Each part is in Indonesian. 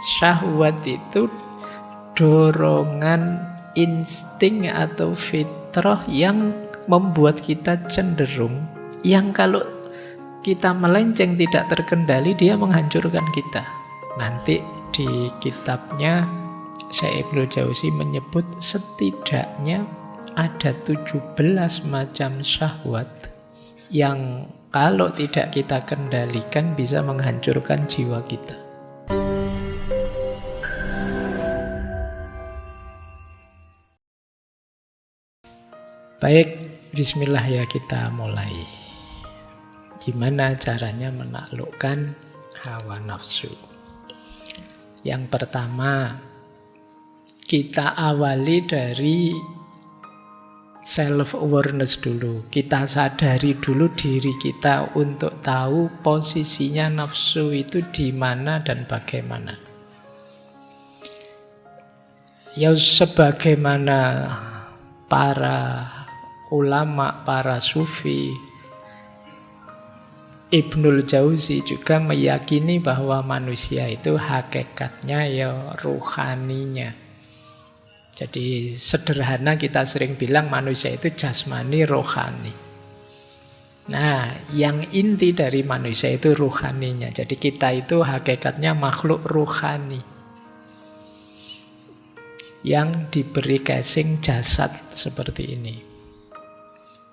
Syahwat itu dorongan insting atau fitrah yang membuat kita cenderung, yang kalau kita melenceng tidak terkendali, dia menghancurkan kita. Nanti di kitabnya Syekh Ibnu Jauzi menyebut setidaknya ada 17 macam syahwat yang kalau tidak kita kendalikan bisa menghancurkan jiwa kita. Baik, bismillah ya, kita mulai. Gimana caranya menaklukkan hawa nafsu? Yang pertama, kita awali dari self-awareness dulu. Kita sadari dulu diri kita untuk tahu posisinya nafsu itu di mana dan bagaimana. Ya sebagaimana para ulama, para sufi, Ibnul Jauzi juga meyakini bahwa manusia itu hakikatnya ya ruhaninya. Jadi sederhana kita sering bilang manusia itu jasmani rohani. Nah, yang inti dari manusia itu ruhaninya. Jadi kita itu hakikatnya makhluk ruhani yang diberi casing jasad seperti ini.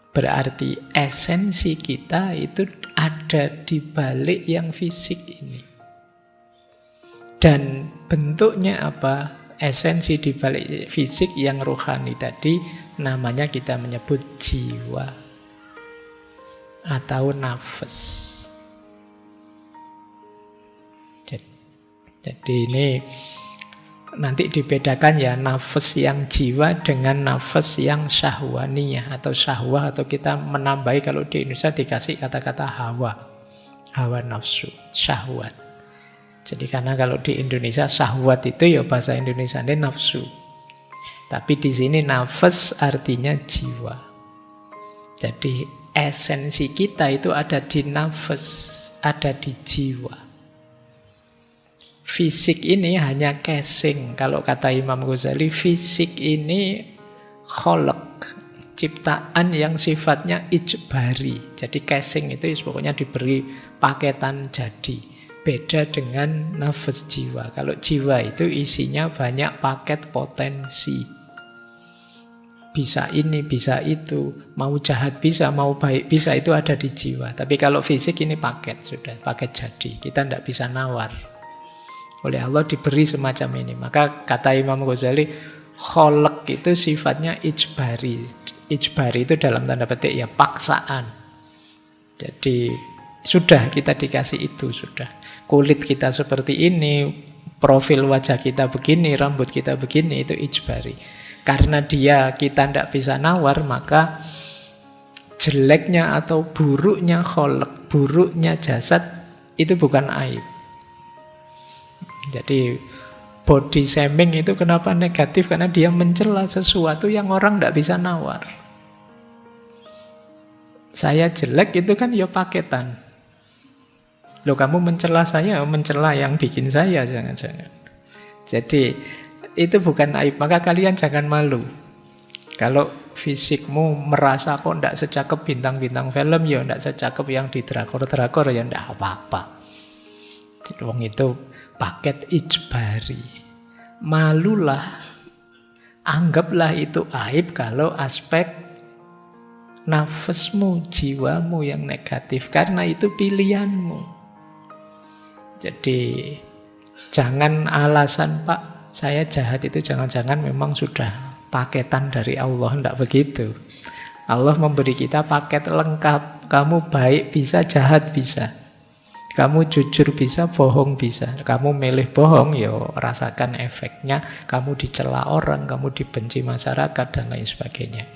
Berarti esensi kita itu ada di balik yang fisik ini. Dan bentuknya apa? Esensi di balik fisik yang rohani tadi namanya kita menyebut jiwa atau nafas. Jadi ini nanti dibedakan ya, nafas yang jiwa dengan nafas yang syahwaniyah atau syahwah, atau kita menambahi kalau di Indonesia dikasih kata-kata hawa nafsu, syahwat. Jadi karena kalau di Indonesia syahwat itu ya bahasa Indonesia ini nafsu. Tapi di sini nafas artinya jiwa. Jadi esensi kita itu ada di nafas, ada di jiwa. Fisik ini hanya casing. Kalau kata Imam Ghazali, fisik ini kholak, ciptaan yang sifatnya ijbari. Jadi casing itu pokoknya diberi paketan jadi. Beda dengan nafas jiwa. Kalau jiwa itu isinya banyak paket potensi. Bisa ini, bisa itu. Mau jahat bisa, mau baik bisa, itu ada di jiwa. Tapi kalau fisik ini paket, sudah paket jadi. Kita tidak bisa nawar. Oleh Allah diberi semacam ini. Maka kata Imam Ghazali, kholak itu sifatnya ijbari. Ijbari itu dalam tanda petik ya paksaan. Jadi sudah kita dikasih itu, sudah. Kulit kita seperti ini, profil wajah kita begini, rambut kita begini, itu ijbari. Karena dia kita tidak bisa nawar, maka jeleknya atau buruknya kholak, buruknya jasad itu bukan aib. Jadi body shaming itu kenapa negatif? Karena dia mencela sesuatu yang orang tidak bisa nawar. Saya jelek itu kan ya paketan. Loh, kamu mencela saya, mencela yang bikin saya, jangan-jangan. Jadi itu bukan aib, maka kalian jangan malu. Kalau fisikmu merasa kok tidak secakep bintang-bintang film, ya tidak secakep yang di drakor-drakor, ya tidak apa-apa. Wong itu paket ijbari. Malulah, anggaplah itu aib kalau aspek nafasmu, jiwamu yang negatif, karena itu pilihanmu. Jadi jangan alasan, Pak, saya jahat itu jangan-jangan memang sudah paketan dari Allah. Tidak begitu. Allah memberi kita paket lengkap. Kamu baik bisa, jahat bisa. Kamu jujur bisa, bohong bisa. Kamu milih bohong, ya rasakan efeknya. Kamu dicela orang, kamu dibenci masyarakat, dan lain sebagainya.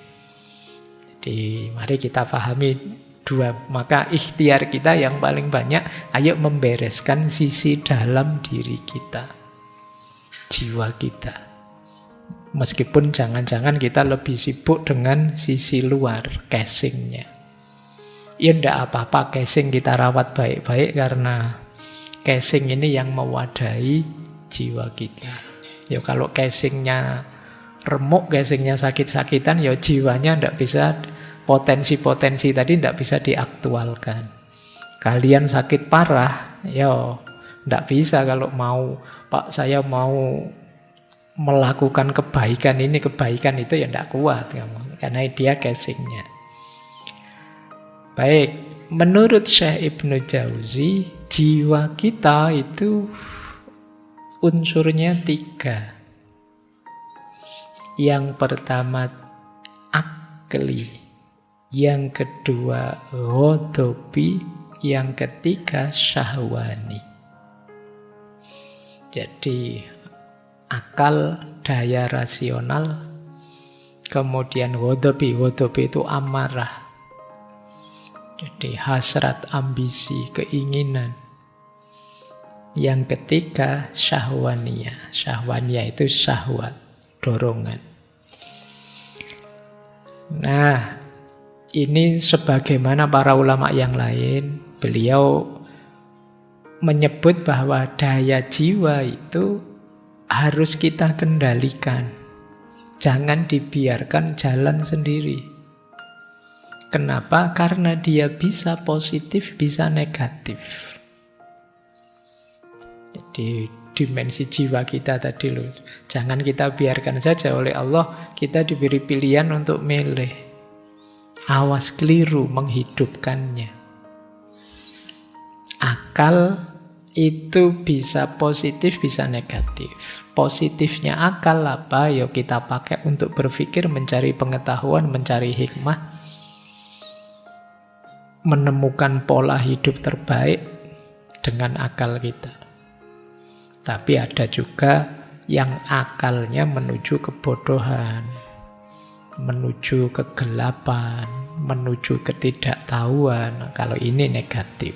Jadi mari kita pahami dua. Maka ikhtiar kita yang paling banyak, ayo membereskan sisi dalam diri kita, jiwa kita. Meskipun jangan-jangan kita lebih sibuk dengan sisi luar, casingnya. Ya enggak apa-apa casing kita rawat baik-baik, karena casing ini yang mewadahi jiwa kita. Ya kalau casingnya remuk, casingnya sakit-sakitan, ya jiwanya tidak bisa, potensi-potensi tadi tidak bisa diaktualkan. Kalian sakit parah, ya tidak bisa kalau mau, Pak saya mau melakukan kebaikan ini, kebaikan itu, ya tidak kuat kamu, karena dia casingnya. Baik, menurut Syekh Ibnu Jauzi, jiwa kita itu unsurnya 3. Yang pertama akli, yang kedua ghadabi, yang ketiga syahwani. Jadi akal, daya rasional, kemudian ghadabi itu amarah. Jadi hasrat, ambisi, keinginan. Yang ketiga syahwaniyah. Syahwaniyah itu syahwat, dorongan. Nah, ini sebagaimana para ulama yang lain, beliau menyebut bahwa daya jiwa itu harus kita kendalikan. Jangan dibiarkan jalan sendiri. Kenapa? Karena dia bisa positif, bisa negatif. Jadi dimensi jiwa kita tadi loh, jangan kita biarkan saja. Oleh Allah kita diberi pilihan untuk milih. Awas keliru menghidupkannya. Akal itu bisa positif, bisa negatif. Positifnya akal apa? Ya kita pakai untuk berpikir, mencari pengetahuan, mencari hikmah, menemukan pola hidup terbaik dengan akal kita. Tapi ada juga yang akalnya menuju kebodohan, menuju kegelapan, menuju ketidaktahuan. Kalau ini negatif.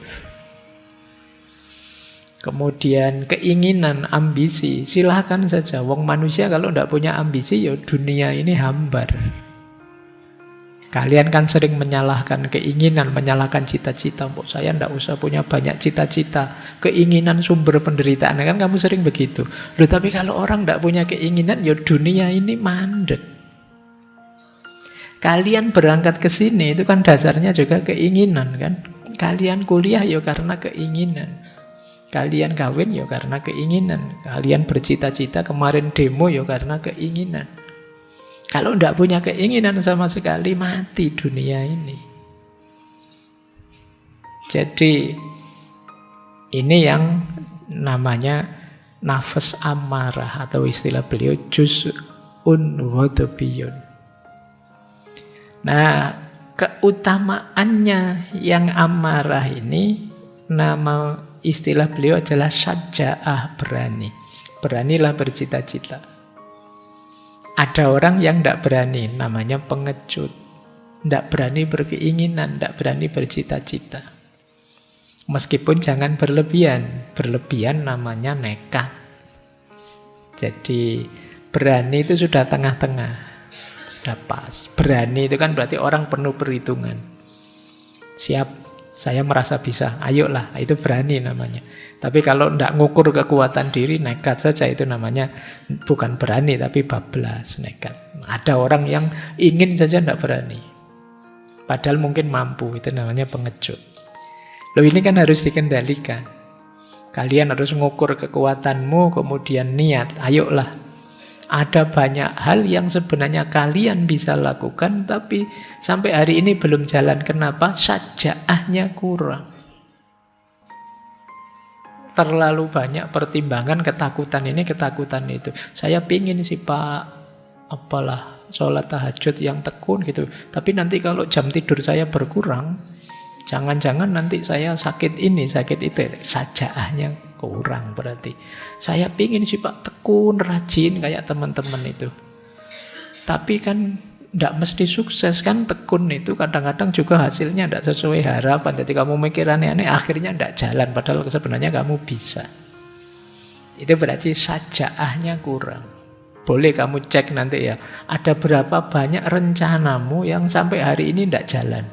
Kemudian keinginan, ambisi, silahkan saja. Wong manusia kalau tidak punya ambisi, ya dunia ini hambar. Kalian kan sering menyalahkan keinginan, menyalahkan cita-cita. Kok saya tidak usah punya banyak cita-cita. Keinginan sumber penderitaan. Kan kamu sering begitu. Loh, tapi kalau orang tidak punya keinginan, ya dunia ini mandek. Kalian berangkat ke sini, itu kan dasarnya juga keinginan kan. Kalian kuliah ya karena keinginan. Kalian kawin ya karena keinginan. Kalian bercita-cita kemarin demo ya karena keinginan. Kalau tidak punya keinginan sama sekali, mati dunia ini. Jadi ini yang namanya nafas amarah, atau istilah beliau juz'un ghadabiyun. Nah, keutamaannya yang amarah ini, nama istilah beliau adalah syaja'ah, berani. Beranilah bercita-cita. Ada orang yang tidak berani, namanya pengecut. Tidak berani berkeinginan, tidak berani bercita-cita. Meskipun jangan berlebihan. Berlebihan namanya nekat. Jadi berani itu sudah tengah-tengah, sudah pas. Berani itu kan berarti orang penuh perhitungan. Siap, saya merasa bisa, ayolah, itu berani namanya. Tapi kalau tidak ngukur kekuatan diri, nekat saja, itu namanya bukan berani, tapi bablas, nekat. Ada orang yang ingin saja tidak berani, padahal mungkin mampu, itu namanya pengecut. Loh, ini kan harus dikendalikan. Kalian harus ngukur kekuatanmu, kemudian niat, ayolah. Ada banyak hal yang sebenarnya kalian bisa lakukan, tapi sampai hari ini belum jalan. Kenapa? Syaja'ahnya kurang. Terlalu banyak pertimbangan, ketakutan ini, ketakutan itu. Saya pingin sih Pak, apalah, sholat tahajud yang tekun gitu. Tapi nanti kalau jam tidur saya berkurang, jangan-jangan nanti saya sakit ini, sakit itu. Syaja'ahnya kurang berarti. Saya pingin sih Pak tekun, rajin kayak teman-teman itu. Tapi kan tidak mesti sukses kan, tekun itu kadang-kadang juga hasilnya tidak sesuai harapan. Jadi kamu mikir aneh-aneh, akhirnya tidak jalan. Padahal sebenarnya kamu bisa. Itu berarti syaja'ahnya kurang. Boleh kamu cek nanti ya, ada berapa banyak rencanamu yang sampai hari ini tidak jalan.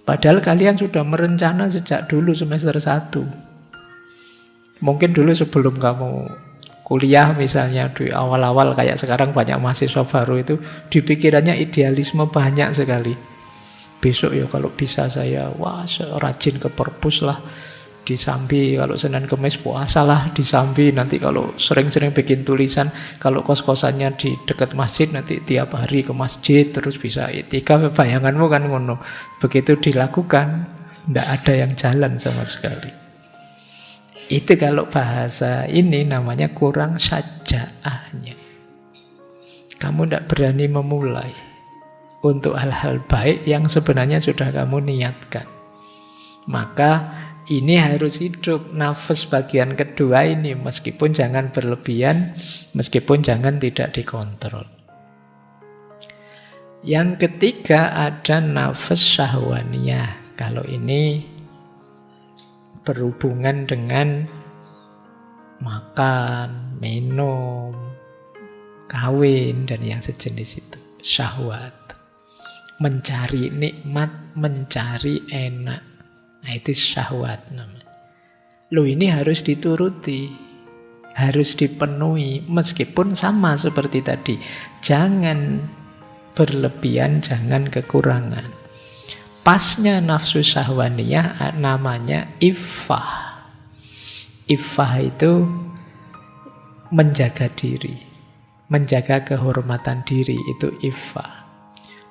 Padahal kalian sudah merencana sejak dulu semester 1. Mungkin dulu sebelum kamu kuliah misalnya di awal-awal kayak sekarang banyak mahasiswa baru itu di pikirannya idealisme banyak sekali. Besok ya kalau bisa saya rajin ke perpus lah di Sambi, kalau Senin Kemis puasa lah di Sambi, nanti kalau sering-sering bikin tulisan, kalau kos-kosannya di dekat masjid nanti tiap hari ke masjid terus bisa itikaf. Bayanganmu kan ngono. Begitu dilakukan tidak ada yang jalan sama sekali. Itu kalau bahasa ini namanya kurang sajaahnya. Kamu tidak berani memulai untuk hal-hal baik yang sebenarnya sudah kamu niatkan. Maka ini harus hidup nafas bagian kedua ini, meskipun jangan berlebihan, meskipun jangan tidak dikontrol. Yang ketiga ada nafas syahwaniyah. Kalau ini berhubungan dengan makan, minum, kawin, dan yang sejenis itu. Syahwat. Mencari nikmat, mencari enak. Nah itu syahwat namanya. Loh ini harus dituruti, harus dipenuhi, meskipun sama seperti tadi. Jangan berlebihan, jangan kekurangan. Pasnya nafsu syahwaniyah namanya iffah. Iffah itu menjaga diri, menjaga kehormatan diri, itu iffah.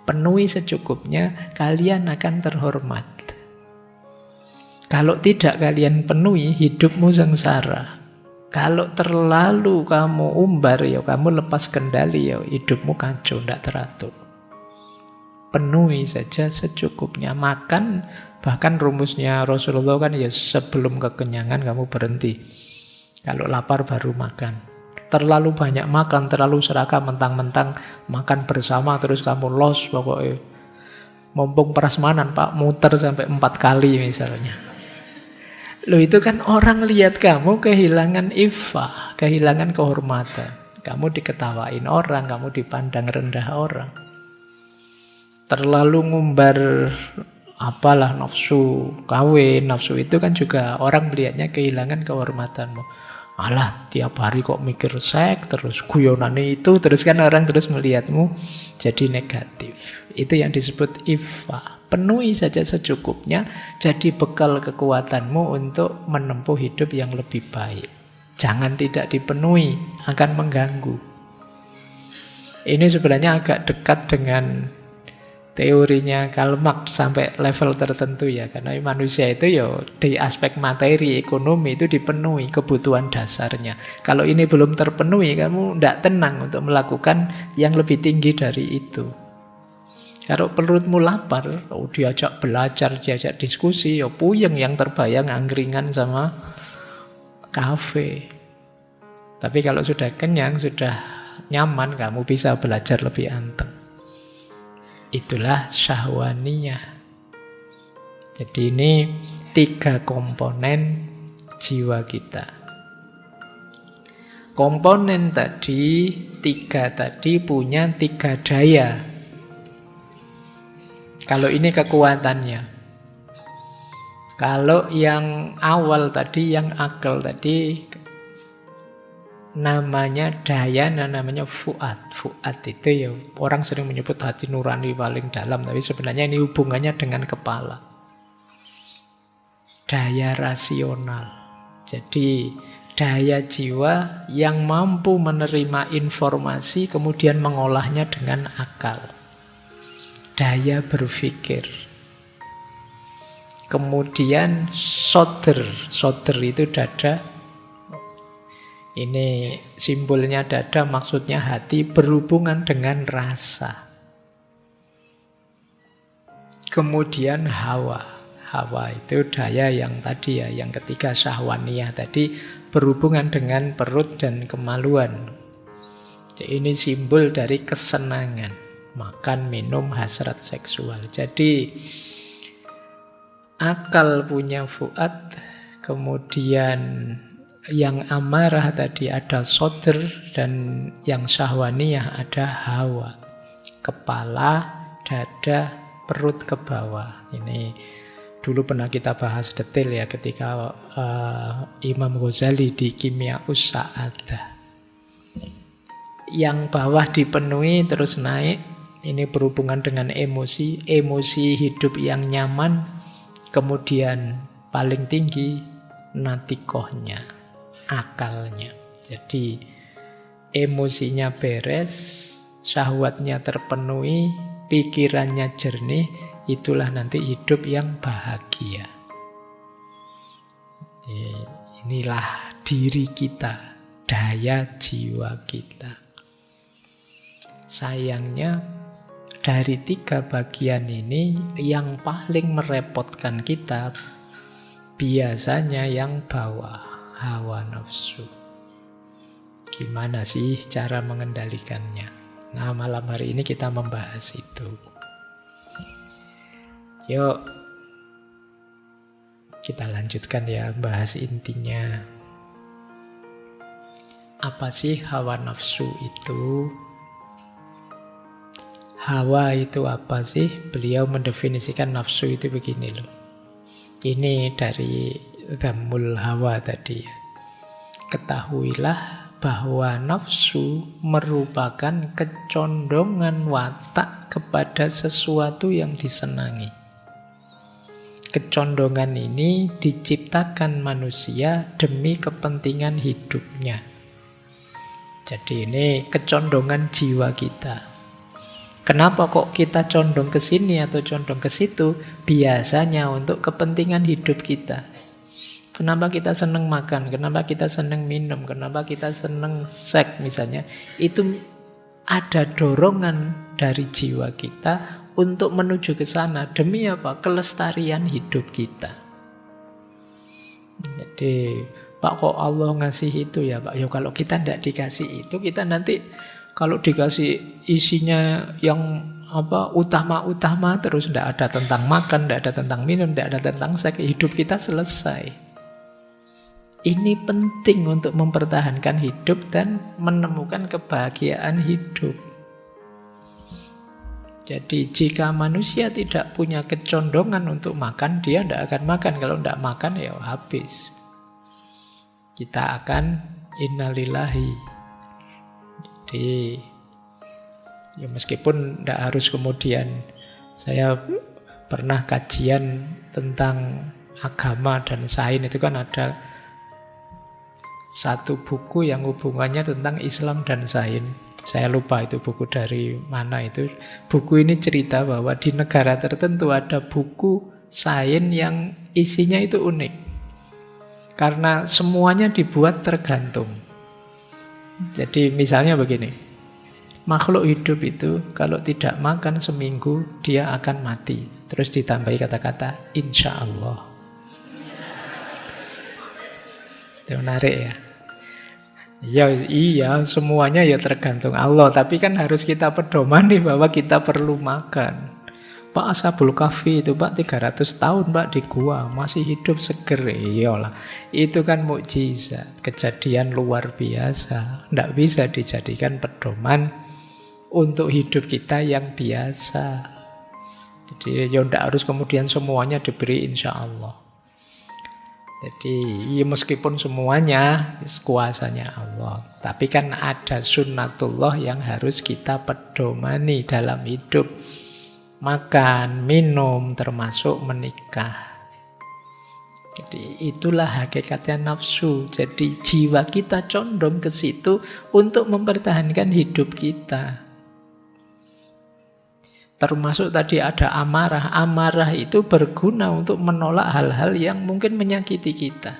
Penuhi secukupnya, kalian akan terhormat. Kalau tidak kalian penuhi, hidupmu sengsara. Kalau terlalu kamu umbar, ya kamu lepas kendali, ya hidupmu kacau, tidak teratur. Penuhi saja secukupnya. Makan, bahkan rumusnya Rasulullah kan ya sebelum kekenyangan kamu berhenti. Kalau lapar baru makan. Terlalu banyak makan, terlalu serakah, mentang-mentang makan bersama terus kamu los pokoknya. Mumpung prasmanan Pak, muter sampai 4 kali misalnya. Loh itu kan orang lihat kamu kehilangan iffah, kehilangan kehormatan. Kamu diketawain orang, kamu dipandang rendah orang. Terlalu ngumbar apalah nafsu kawin, nafsu itu kan juga orang melihatnya kehilangan kehormatanmu. Alah, tiap hari kok mikir seks, terus guyonane itu, terus kan orang terus melihatmu jadi negatif. Itu yang disebut iffah. Penuhi saja secukupnya, jadi bekal kekuatanmu untuk menempuh hidup yang lebih baik. Jangan tidak dipenuhi, akan mengganggu. Ini sebenarnya agak dekat dengan teorinya Karl Marx sampai level tertentu ya. Karena manusia itu ya di aspek materi, ekonomi itu dipenuhi kebutuhan dasarnya. Kalau ini belum terpenuhi, kamu tidak tenang untuk melakukan yang lebih tinggi dari itu. Kalau perutmu lapar, diajak belajar, diajak diskusi, ya puyeng, yang terbayang angkringan sama kafe. Tapi kalau sudah kenyang, sudah nyaman, kamu bisa belajar lebih anteng. Itulah syahwaniyah. Jadi ini 3 komponen jiwa kita. Komponen tadi, 3 tadi punya 3 daya. Kalau ini kekuatannya. Kalau yang awal tadi, yang akal tadi, namanya daya, namanya fuad. Fuad itu ya orang sering menyebut hati nurani paling dalam, tapi sebenarnya ini hubungannya dengan kepala. Daya rasional. Jadi daya jiwa yang mampu menerima informasi kemudian mengolahnya dengan akal. Daya berpikir. Kemudian soder. Soder itu dada. Ini simbolnya dada, maksudnya hati, berhubungan dengan rasa. Kemudian hawa. Hawa itu daya yang tadi ya, yang ketiga syahwaniyah tadi, berhubungan dengan perut dan kemaluan. Jadi ini simbol dari kesenangan. Makan, minum, hasrat seksual. Jadi akal punya fuad, kemudian yang amarah tadi ada soder, dan yang syahwaniyah ada hawa. Kepala, dada, perut ke bawah. Ini Dulu pernah kita bahas detail ya ketika Imam Ghazali di Kimia Us-Sa'adah. Yang bawah dipenuhi terus naik. Ini berhubungan dengan emosi. Emosi hidup yang nyaman. Kemudian paling tinggi natikohnya, akalnya. Jadi emosinya beres, syahwatnya terpenuhi, pikirannya jernih, itulah nanti hidup yang bahagia. Inilah diri kita, daya jiwa kita. Sayangnya dari 3 bagian ini yang paling merepotkan kita biasanya yang bawah, hawa nafsu. Gimana sih cara mengendalikannya? Nah, malam hari ini kita membahas itu. Yuk, kita lanjutkan ya, bahas intinya. Apa sih hawa nafsu itu? Hawa itu apa sih? Beliau mendefinisikan nafsu itu begini loh. Ini dari Dhammul Hawa tadi ya. Ketahuilah bahwa nafsu merupakan kecondongan watak kepada sesuatu yang disenangi. Kecondongan ini diciptakan manusia demi kepentingan hidupnya. Jadi ini kecondongan jiwa kita. Kenapa kok kita condong ke sini atau condong ke situ? Biasanya untuk kepentingan hidup kita. Kenapa kita senang makan? Kenapa kita senang minum? Kenapa kita senang seks misalnya? Itu ada dorongan dari jiwa kita untuk menuju ke sana. Demi apa? Kelestarian hidup kita. Jadi, Pak kok Allah ngasih itu ya Pak? Ya kalau kita tidak dikasih itu, kita nanti kalau dikasih isinya yang utama-utama terus tidak ada tentang makan, tidak ada tentang minum, tidak ada tentang seks, hidup kita selesai. Ini penting untuk mempertahankan hidup dan menemukan kebahagiaan hidup. Jadi jika manusia tidak punya kecondongan untuk makan, dia tidak akan makan. Kalau tidak makan ya habis. Kita akan innalillahi. Jadi ya meskipun tidak harus kemudian, saya pernah kajian tentang agama dan sains, itu kan ada satu buku yang hubungannya tentang Islam dan sains. Saya lupa itu buku dari mana itu. Buku ini cerita bahwa di negara tertentu ada buku sains yang isinya itu unik. Karena semuanya dibuat tergantung. Jadi misalnya begini, makhluk hidup itu kalau tidak makan seminggu dia akan mati. Terus ditambahi kata-kata insya Allah. Itu menarik ya. Iya, semuanya ya tergantung Allah. Tapi kan harus kita pedomani bahwa kita perlu makan. Pak Ashabul Kahfi itu Pak 300 tahun Pak di gua masih hidup seger. Iyalah, itu kan mukjizat, kejadian luar biasa. Tidak bisa dijadikan pedoman untuk hidup kita yang biasa. Jadi ya tidak harus kemudian semuanya diberi insya Allah. Jadi ya meskipun semuanya kuasanya Allah, tapi kan ada sunnatullah yang harus kita pedomani dalam hidup. Makan, minum, termasuk menikah. Jadi itulah hakikatnya nafsu. Jadi jiwa kita condong ke situ untuk mempertahankan hidup kita. Termasuk tadi ada amarah. Amarah itu berguna untuk menolak hal-hal yang mungkin menyakiti kita.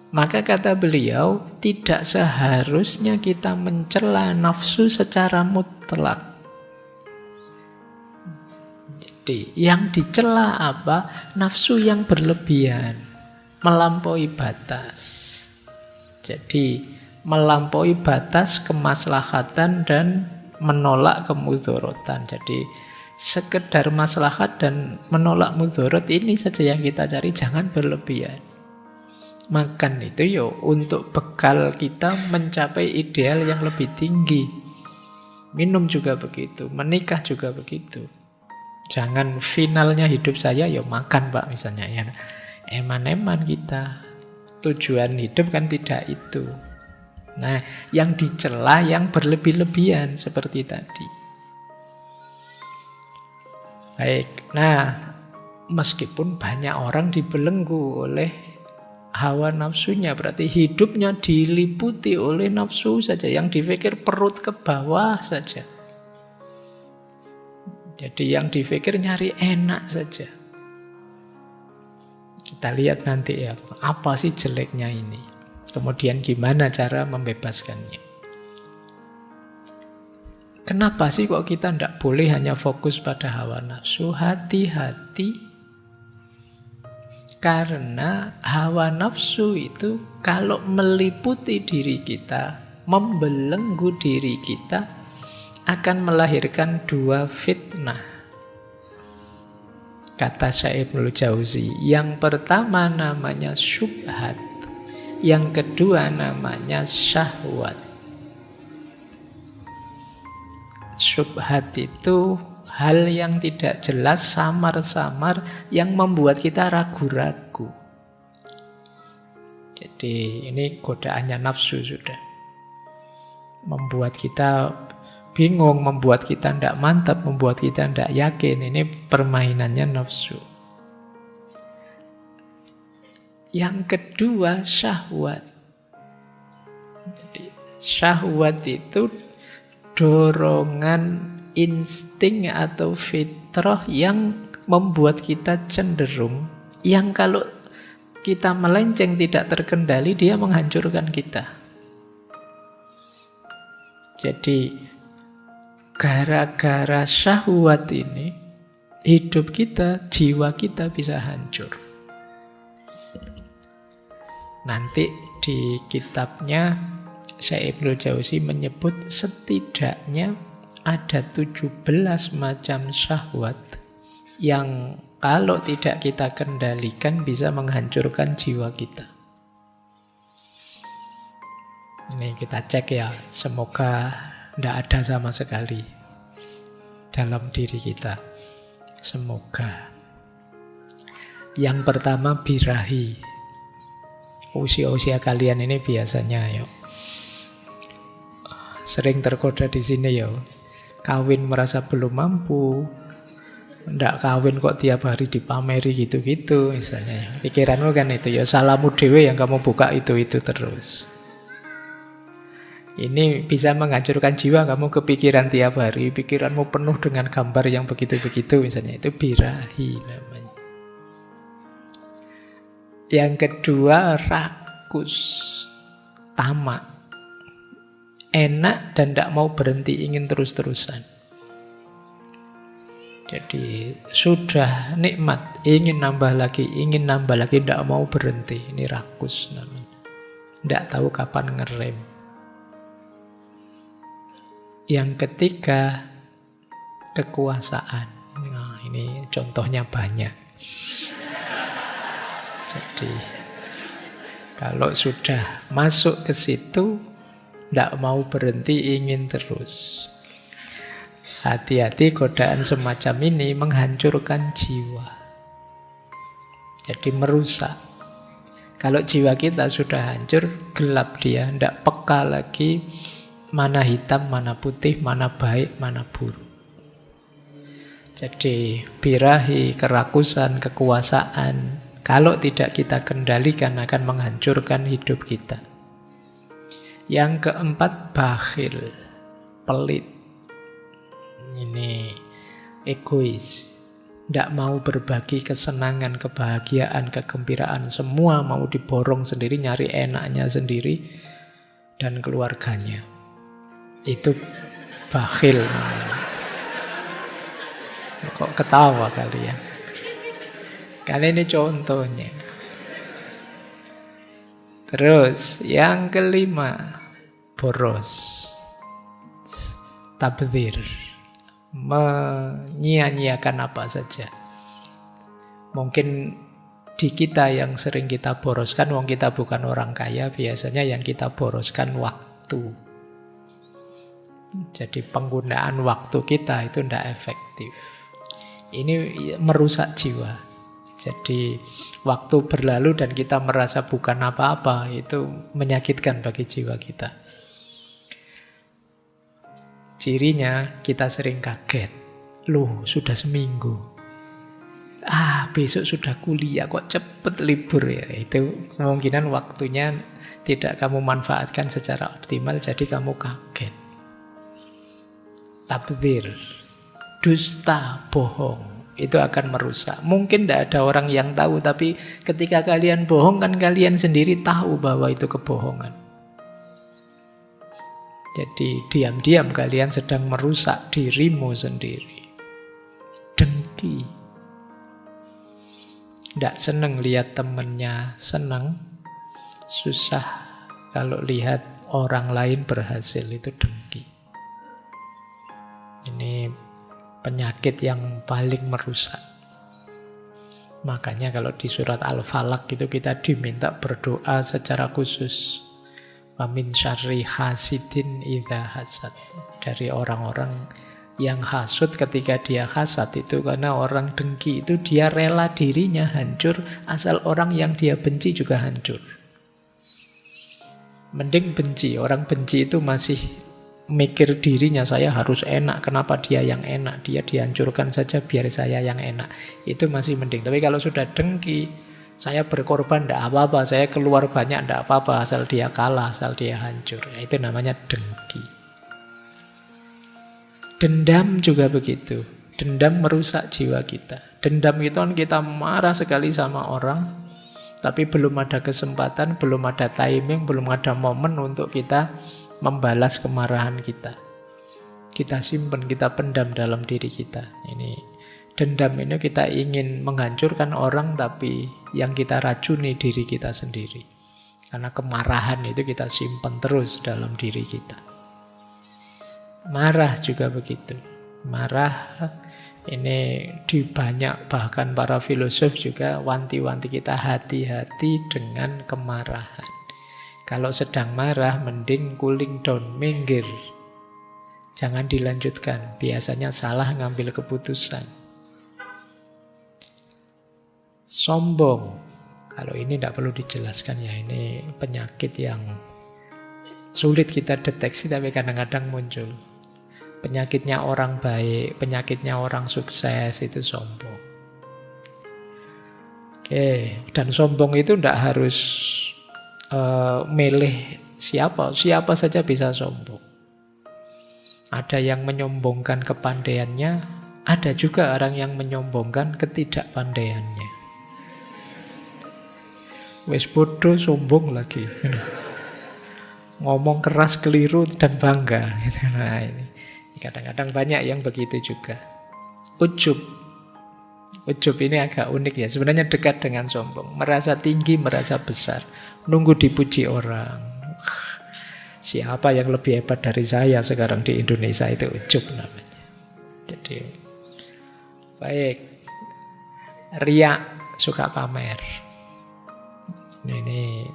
Maka kata beliau, tidak seharusnya kita mencela nafsu secara mutlak. Yang dicela apa? Nafsu yang berlebihan, melampaui batas. Jadi melampaui batas kemaslahatan dan menolak kemudorotan. Jadi sekedar maslahat dan menolak mudorot ini saja yang kita cari, jangan berlebihan. Makan itu yo untuk bekal kita mencapai ideal yang lebih tinggi. Minum juga begitu, menikah juga begitu. Jangan finalnya hidup saya ya makan Pak misalnya ya. Eman-eman kita. Tujuan hidup kan tidak itu. Nah, yang dicela yang berlebih-lebihan seperti tadi. Baik, nah meskipun banyak orang dibelenggu oleh hawa nafsunya, berarti hidupnya diliputi oleh nafsu saja, yang dipikir perut ke bawah saja. Jadi yang dipikir nyari enak saja. Kita lihat nanti ya, apa sih jeleknya ini. Kemudian gimana cara membebaskannya. Kenapa sih kok kita tidak boleh hanya fokus pada hawa nafsu? Hati-hati. Karena hawa nafsu itu kalau meliputi diri kita, membelenggu diri kita, akan melahirkan dua fitnah. Kata Syekh Ibnul Jauzi, yang pertama namanya syubhat, yang kedua namanya syahwat. Syubhat itu hal yang tidak jelas, samar-samar, yang membuat kita ragu-ragu. Jadi ini godaannya nafsu sudah. Membuat kita bingung, membuat kita tidak mantap, membuat kita tidak yakin. Ini permainannya nafsu. Yang kedua syahwat. Jadi syahwat itu dorongan insting atau fitrah yang membuat kita cenderung, yang kalau kita melenceng tidak terkendali, dia menghancurkan kita. Jadi gara-gara syahwat ini, hidup kita, jiwa kita bisa hancur. Nanti di kitabnya Syekh Ibnul Jauzi menyebut setidaknya ada 17 macam syahwat yang kalau tidak kita kendalikan bisa menghancurkan jiwa kita. Ini kita cek ya, semoga tidak ada sama sekali dalam diri kita. Semoga. Yang pertama birahi. Usia-usia kalian ini biasanya yo sering tergoda di sini yo. Kawin merasa belum mampu. Ndak kawin kok tiap hari dipameri gitu-gitu misalnya. Pikiranmu kan itu ya, salahmu dewe yang kamu buka itu terus. Ini bisa menghancurkan jiwa, kamu kepikiran tiap hari, pikiranmu penuh dengan gambar yang begitu-begitu misalnya, itu birahi namanya. Yang kedua rakus, tamak. Enak dan tidak mau berhenti, ingin terus-terusan. Jadi sudah nikmat, ingin nambah lagi, tidak mau berhenti. Ini rakus namanya. Tidak tahu kapan ngerem. Yang ketiga, kekuasaan. Nah, ini contohnya banyak. Jadi, kalau sudah masuk ke situ, tidak mau berhenti, ingin terus. Hati-hati, godaan semacam ini menghancurkan jiwa. Jadi merusak. Kalau jiwa kita sudah hancur, gelap dia, tidak peka lagi mana hitam, mana putih, mana baik, mana buruk. Jadi birahi, kerakusan, kekuasaan, kalau tidak kita kendalikan akan menghancurkan hidup kita. Yang keempat bakhil, pelit. Ini egois, tidak mau berbagi kesenangan, kebahagiaan, kegembiraan, semua mau diborong sendiri, nyari enaknya sendiri dan keluarganya. Itu bakhil. Kok ketawa kalian? Kali ini contohnya. Terus yang kelima, boros, tabdzir, menyia-nyiakan apa saja. Mungkin di kita yang sering kita boroskan, wong kita bukan orang kaya, biasanya yang kita boroskan waktu. Jadi penggunaan waktu kita itu tidak efektif. Ini merusak jiwa. Jadi waktu berlalu dan kita merasa bukan apa-apa, itu menyakitkan bagi jiwa kita. Cirinya kita sering kaget. Loh, sudah seminggu. Besok sudah kuliah, kok cepet libur ya. Itu kemungkinan waktunya tidak kamu manfaatkan secara optimal, jadi kamu kaget. Tabdzir, dusta, bohong, itu akan merusak. Mungkin tidak ada orang yang tahu, tapi ketika kalian bohong kan kalian sendiri tahu bahwa itu kebohongan. Jadi diam-diam kalian sedang merusak dirimu sendiri. Dengki. Tidak senang lihat temennya senang, susah kalau lihat orang lain berhasil, itu dengki. Ini penyakit yang paling merusak. Makanya kalau di surat Al-Falaq itu kita diminta berdoa secara khusus. Wa min syarri hasidin idza hasad. Dari orang-orang yang hasud ketika dia hasad itu, karena orang dengki itu dia rela dirinya hancur asal orang yang dia benci juga hancur. Mending benci, orang benci itu masih mikir dirinya, saya harus enak, kenapa dia yang enak, dia dihancurkan saja biar saya yang enak. Itu masih mending. Tapi kalau sudah dengki, saya berkorban tidak apa-apa, saya keluar banyak tidak apa-apa, asal dia kalah, asal dia hancur. Ya, itu namanya dengki. Dendam juga begitu. Dendam merusak jiwa kita. Dendam itu kan kita marah sekali sama orang, tapi belum ada kesempatan, belum ada timing, belum ada momen untuk kita membalas kemarahan kita. Kita simpan, kita pendam dalam diri kita. Ini dendam ini kita ingin menghancurkan orang, tapi yang kita racuni diri kita sendiri. Karena kemarahan itu kita simpan terus dalam diri kita. Marah juga begitu. Marah ini di banyak, bahkan para filosof juga wanti-wanti kita hati-hati dengan kemarahan. Kalau sedang marah, mending cooling down, minggir. Jangan dilanjutkan, biasanya salah ngambil keputusan. Sombong, kalau ini tidak perlu dijelaskan ya, ini penyakit yang sulit kita deteksi tapi kadang-kadang muncul. Penyakitnya orang baik, penyakitnya orang sukses, itu sombong. Oke, dan sombong itu tidak harus milih siapa saja bisa sombong. Ada yang menyombongkan kepandaiannya, ada juga orang yang menyombongkan ketidakpandaiannya. Wes bodoh sombong lagi, ngomong keras keliru dan bangga. Nah ini kadang-kadang banyak yang begitu juga. Ujub ini agak unik ya, sebenarnya dekat dengan sombong. Merasa tinggi, merasa besar, nunggu dipuji orang. Siapa yang lebih hebat dari saya sekarang di Indonesia, itu ujub namanya. Jadi, baik. Riya, suka pamer. Ini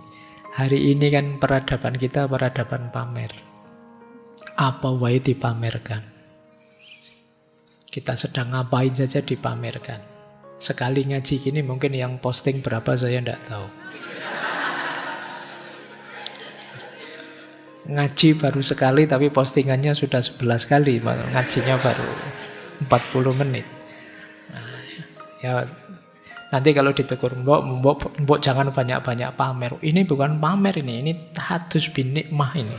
hari ini kan peradaban kita peradaban pamer. Apa wae dipamerkan. Kita sedang ngapain saja dipamerkan. Sekali ngaji gini mungkin yang posting berapa saya tidak tahu. Ngaji baru sekali tapi postingannya sudah 11 kali. Ngajinya baru 40 menit. Nah, ya nanti kalau ditegur, mbok jangan banyak-banyak pamer. Ini bukan pamer ini tahadus bin nikmah ini.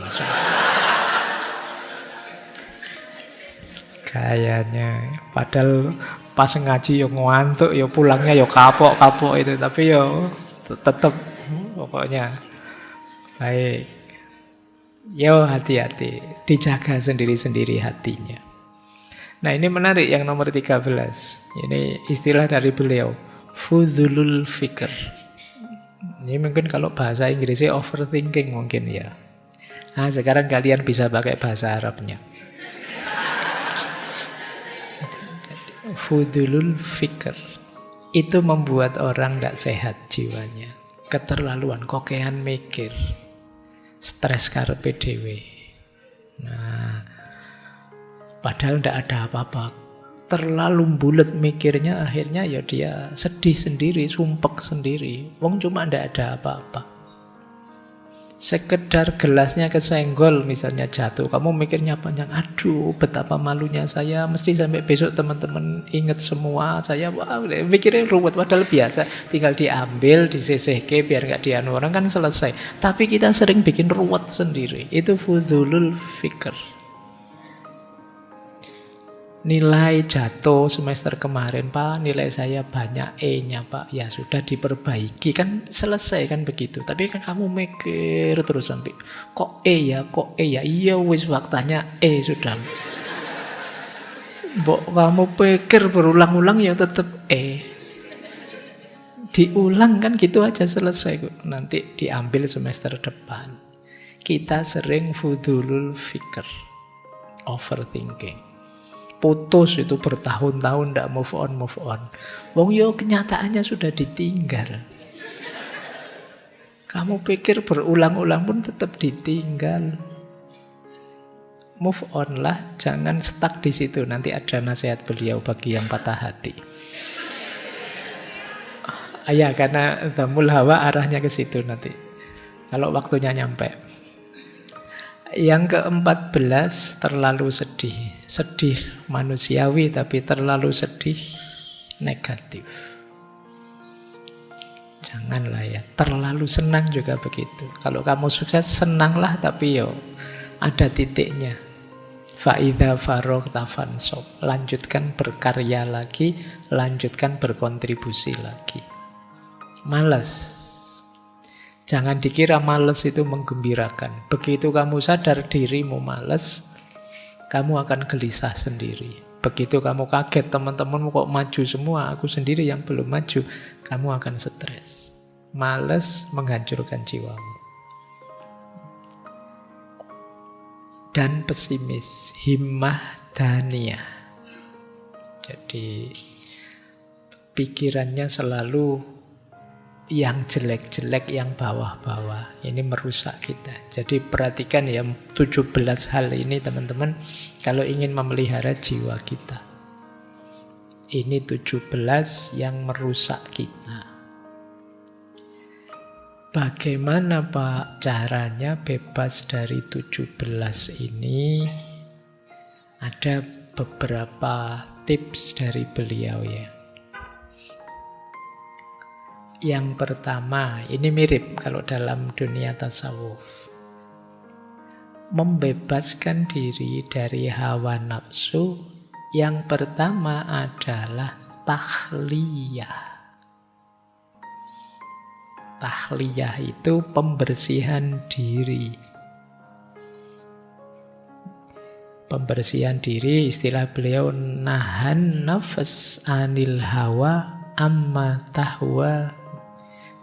Kayaknya padahal pas ngaji yo ngantuk, yo pulangnya yo kapok itu, tapi yo tetap pokoknya baik. Yo hati-hati, dijaga sendiri-sendiri hatinya. Nah ini menarik yang nomor 13. Ini istilah dari beliau, fudzulul fikr. Ini mungkin kalau bahasa Inggrisnya overthinking mungkin ya. Nah sekarang kalian bisa pakai bahasa Arabnya. Fudzulul fikr. Itu membuat orang tidak sehat jiwanya. Keterlaluan, kokean mikir. Stres karepe dhewe. Nah, padahal tidak ada apa-apa. terlalu bulat mikirnya, akhirnya ya dia sedih sendiri, sumpek sendiri. Wong cuma ndak ada apa-apa. Sekedar gelasnya kesenggol misalnya jatuh, kamu mikirnya panjang, aduh betapa malunya saya, mesti sampai besok teman-teman ingat semua saya, wah mikirnya ruwet, padahal biasa, tinggal diambil, disisihke biar gak dianu orang kan selesai. Tapi kita sering bikin ruwet sendiri, itu fudzulul fikr. Nilai jatuh semester kemarin, Pak, nilai saya banyak E-nya, Pak. Ya sudah diperbaiki, kan selesai kan begitu. Tapi kan kamu mikir terus sampai kok E ya, kok E ya. Iya wis waktanya E sudah. Mbok kamu pikir berulang-ulang ya tetap E. Diulang kan gitu aja selesai kok. Nanti diambil semester depan. Kita sering fudzulul fikr, overthinking. Putus itu bertahun-tahun ndak move on. Wong yo kenyataannya sudah ditinggal. Kamu pikir berulang-ulang pun tetap ditinggal. Move on lah, jangan stuck di situ. Nanti ada nasihat beliau bagi yang patah hati. Ya, karena Dhammul Hawa arahnya ke situ nanti. Kalau waktunya nyampe. Yang ke-14, terlalu sedih. Sedih manusiawi tapi terlalu sedih negatif. Janganlah ya. Terlalu senang juga begitu. Kalau kamu sukses, senanglah tapi yo ada titiknya. Fa'idha farogta fansob. Lanjutkan berkarya lagi, lanjutkan berkontribusi lagi. Malas. Jangan dikira malas itu menggembirakan. Begitu kamu sadar dirimu malas, kamu akan gelisah sendiri. Begitu kamu kaget teman-temanmu kok maju semua, aku sendiri yang belum maju, kamu akan stres. Malas menghancurkan jiwamu. Dan pesimis, himmah daniyah. Jadi pikirannya selalu yang jelek-jelek, yang bawah-bawah. Ini merusak kita. Jadi perhatikan ya 17 hal ini teman-teman, kalau ingin memelihara jiwa kita. Ini 17 yang merusak kita. Bagaimana Pak caranya bebas dari 17 ini? Ada beberapa tips dari beliau ya. Yang pertama, ini mirip kalau dalam dunia tasawuf. Membebaskan diri dari hawa nafsu, yang pertama adalah tahliyah. Tahliyah itu pembersihan diri. Pembersihan diri, istilah beliau, nahan nafas anil hawa amma tahwa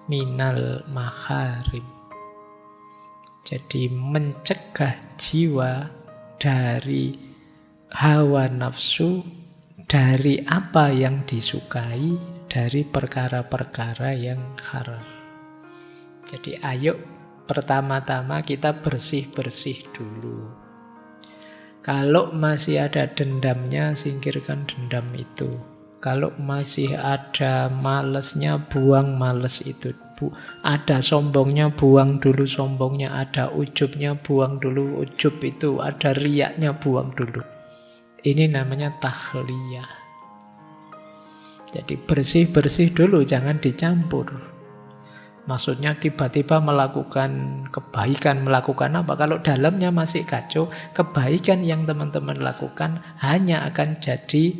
minal makharim. Jadi mencegah jiwa dari hawa nafsu, dari apa yang disukai, dari perkara-perkara yang haram. Jadi ayo pertama-tama kita bersih-bersih dulu. Kalau masih ada dendamnya, singkirkan dendam itu. Kalau masih ada malesnya, buang males itu. Ada sombongnya, buang dulu sombongnya. Ada ujubnya, buang dulu ujub itu. Ada riyaknya, buang dulu. Ini namanya tahliyah. Jadi bersih-bersih dulu, jangan dicampur. Maksudnya tiba-tiba melakukan kebaikan, melakukan apa? Kalau dalamnya masih kacau, kebaikan yang teman-teman lakukan hanya akan jadi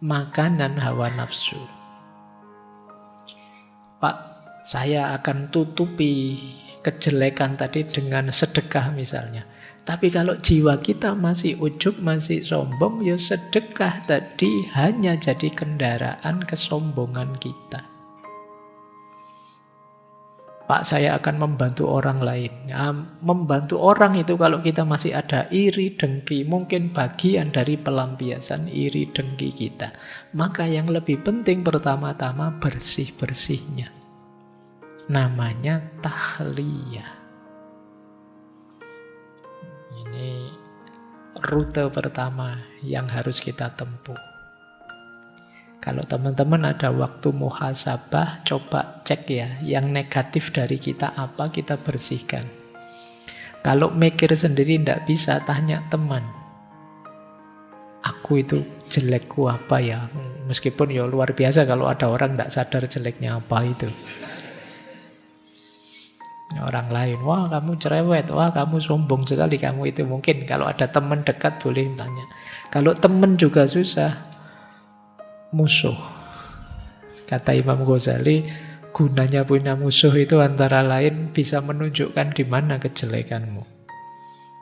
makanan hawa nafsu. Pak, saya akan tutupi kejelekan tadi dengan sedekah misalnya. Tapi kalau jiwa kita masih ujub, masih sombong, ya sedekah tadi hanya jadi kendaraan kesombongan kita. Pak, saya akan membantu orang lain. Ya, membantu orang itu kalau kita masih ada iri, dengki, mungkin bagian dari pelampiasan iri, dengki kita. Maka yang lebih penting pertama-tama bersih-bersihnya. Namanya tahliyah. Ini rute pertama yang harus kita tempuh. Kalau teman-teman ada waktu muhasabah, coba cek ya, yang negatif dari kita apa, kita bersihkan. Kalau mikir sendiri tidak bisa, tanya teman. Aku itu jelekku apa ya? Meskipun ya luar biasa kalau ada orang tidak sadar jeleknya apa itu. Orang lain, wah kamu cerewet, wah kamu sombong sekali kamu itu. Mungkin kalau ada teman dekat boleh tanya. Kalau teman juga susah, musuh. Kata Imam Ghazali, gunanya punya musuh itu antara lain bisa menunjukkan di mana kejelekanmu.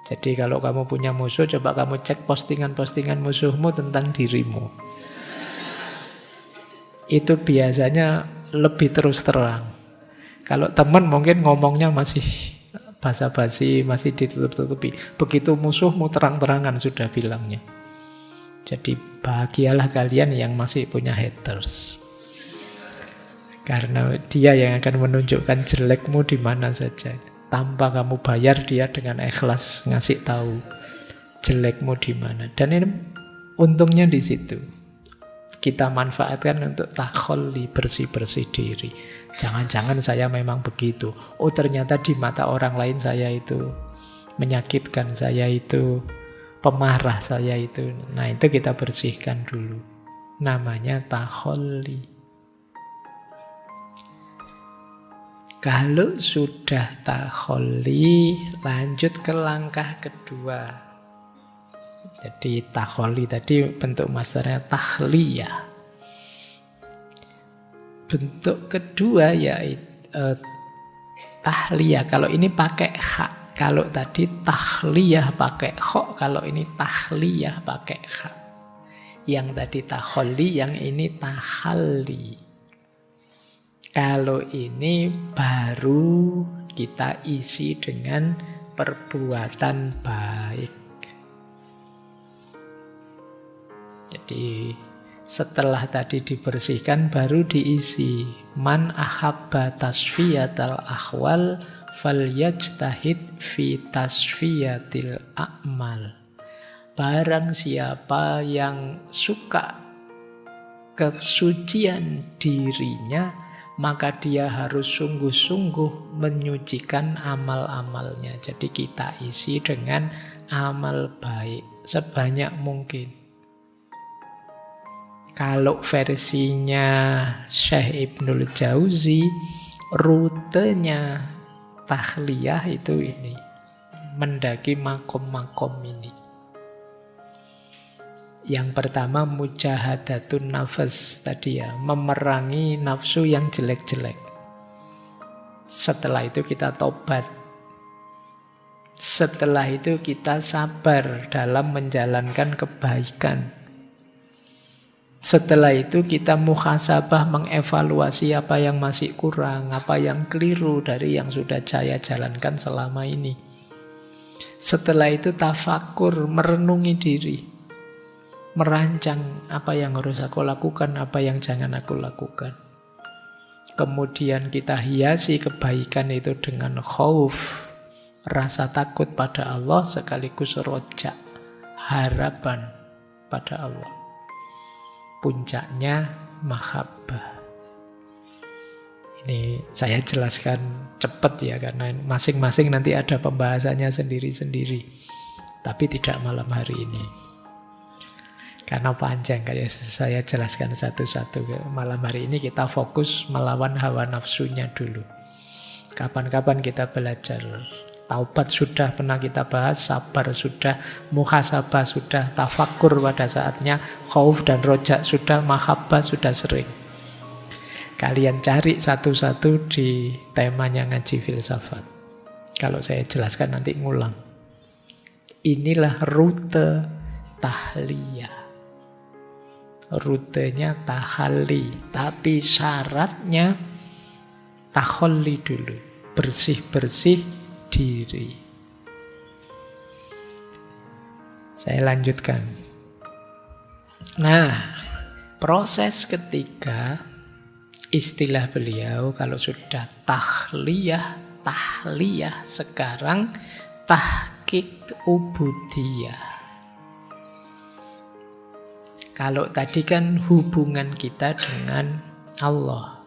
Jadi kalau kamu punya musuh, coba kamu cek postingan-postingan musuhmu tentang dirimu. Itu biasanya lebih terus terang. Kalau teman mungkin ngomongnya masih basa-basi, masih ditutup-tutupi. Begitu musuhmu terang-terangan sudah bilangnya. Jadi bahagialah kalian yang masih punya haters. Karena dia yang akan menunjukkan jelekmu di mana saja. Tanpa kamu bayar, dia dengan ikhlas ngasih tahu jelekmu di mana. Dan ini untungnya di situ. Kita manfaatkan untuk takholli, bersih-bersih diri. Jangan-jangan saya memang begitu. Oh ternyata di mata orang lain saya itu menyakitkan, saya itu pemarah, saya itu. Nah itu kita bersihkan dulu. Namanya takholli. Kalau sudah takholli, lanjut ke langkah kedua. Jadi takholli tadi bentuk masdarnya takhliyah. Bentuk kedua yaitu tahliyah. Kalau ini pakai kha. Kalau tadi takhliyah pakai kho. Kalau ini tahliyah pakai kha. Yang tadi takholli, yang ini tahalli. Kalau ini baru kita isi dengan perbuatan baik. Jadi setelah tadi dibersihkan baru diisi. Man ahabba tasfiyatal ahwal falyajtahid fi tasfiyatil a'mal. Barang siapa yang suka kesucian dirinya, maka dia harus sungguh-sungguh menyucikan amal-amalnya. Jadi kita isi dengan amal baik sebanyak mungkin. Kalau versinya Syekh Ibnul Jauzi, rutenya takhliyah itu ini, mendaki makom-makom ini. Yang pertama mujahadatun nafas tadi ya, memerangi nafsu yang jelek-jelek. Setelah itu kita tobat. Setelah itu kita sabar dalam menjalankan kebaikan. Setelah itu kita muhasabah, mengevaluasi apa yang masih kurang, apa yang keliru dari yang sudah saya jalankan selama ini. Setelah itu tafakur, merenungi diri. Merancang apa yang harus aku lakukan, apa yang jangan aku lakukan. Kemudian kita hiasi kebaikan itu dengan khauf, rasa takut pada Allah sekaligus roja, harapan pada Allah. Puncaknya mahabbah. Ini saya jelaskan cepat ya, karena masing-masing nanti ada pembahasannya sendiri-sendiri. Tapi tidak malam hari ini. Karena panjang, kayak saya jelaskan satu-satu. Malam hari ini kita fokus melawan hawa nafsunya dulu. Kapan-kapan kita belajar. Taubat sudah pernah kita bahas, sabar sudah, muhasabah sudah, tafakur pada saatnya, khauf dan rojak sudah, mahabbah sudah sering. Kalian cari satu-satu di temanya ngaji filsafat. Kalau saya jelaskan nanti ngulang. Inilah rute tahliyah. Rutenya tahalli, tapi syaratnya takholli dulu, bersih-bersih diri. Saya lanjutkan. Nah, proses ketiga, istilah beliau kalau sudah tahliyah, sekarang tahqiq ubudiyah. Kalau tadi kan hubungan kita dengan Allah.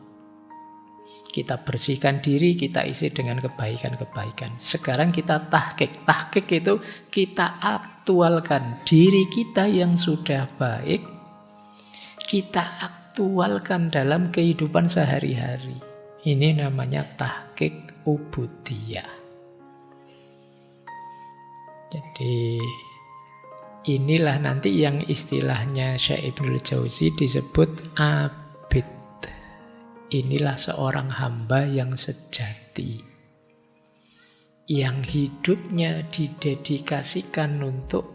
Kita bersihkan diri, kita isi dengan kebaikan-kebaikan. Sekarang kita tahqiq. Tahqiq itu kita aktualkan diri kita yang sudah baik, kita aktualkan dalam kehidupan sehari-hari. Ini namanya tahqiq ubudiyah. Jadi inilah nanti yang istilahnya Syekh Ibnul Jauzi disebut abid. Inilah seorang hamba yang sejati, yang hidupnya didedikasikan untuk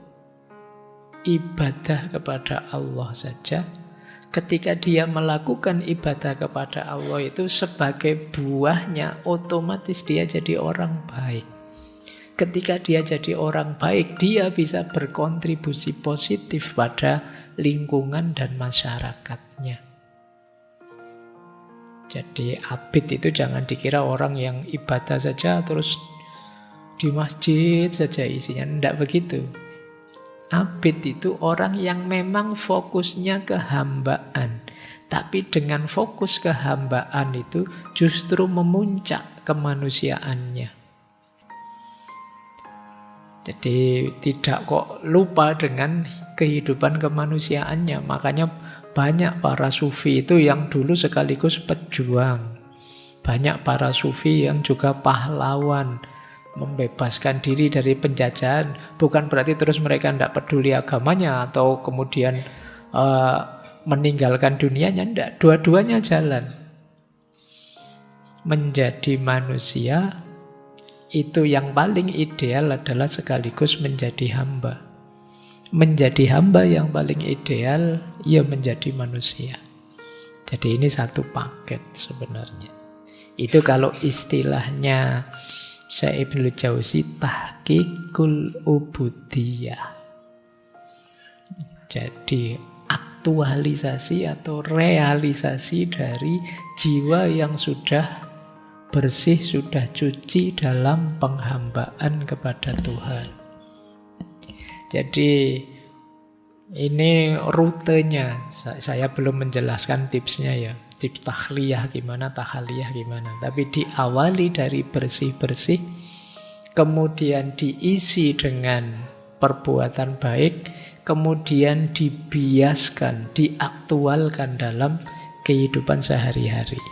ibadah kepada Allah saja. Ketika dia melakukan ibadah kepada Allah itu sebagai buahnya, otomatis dia jadi orang baik. Ketika dia jadi orang baik, dia bisa berkontribusi positif pada lingkungan dan masyarakatnya. Jadi abid itu jangan dikira orang yang ibadah saja terus di masjid saja isinya. Tidak begitu. Abid itu orang yang memang fokusnya kehambaan. Tapi dengan fokus kehambaan itu justru memuncak kemanusiaannya. Jadi tidak kok lupa dengan kehidupan kemanusiaannya. Makanya banyak para sufi itu yang dulu sekaligus pejuang. Banyak para sufi yang juga pahlawan, membebaskan diri dari penjajahan. Bukan berarti terus mereka tidak peduli agamanya atau kemudian meninggalkan dunianya. Tidak, dua-duanya jalan. Menjadi manusia itu yang paling ideal adalah sekaligus menjadi hamba. Menjadi hamba yang paling ideal, ia menjadi manusia. Jadi ini satu paket sebenarnya. Itu kalau istilahnya Syekh Ibnul Jauzi tahqiqul ubudiyah. Jadi aktualisasi atau realisasi dari jiwa yang sudah bersih, sudah cuci dalam penghambaan kepada Tuhan. Jadi ini rutenya. Saya belum menjelaskan tipsnya ya. Tips tahliyah gimana, tahaliyah gimana. Tapi diawali dari bersih-bersih, kemudian diisi dengan perbuatan baik, kemudian dibiaskan, diaktualkan dalam kehidupan sehari-hari.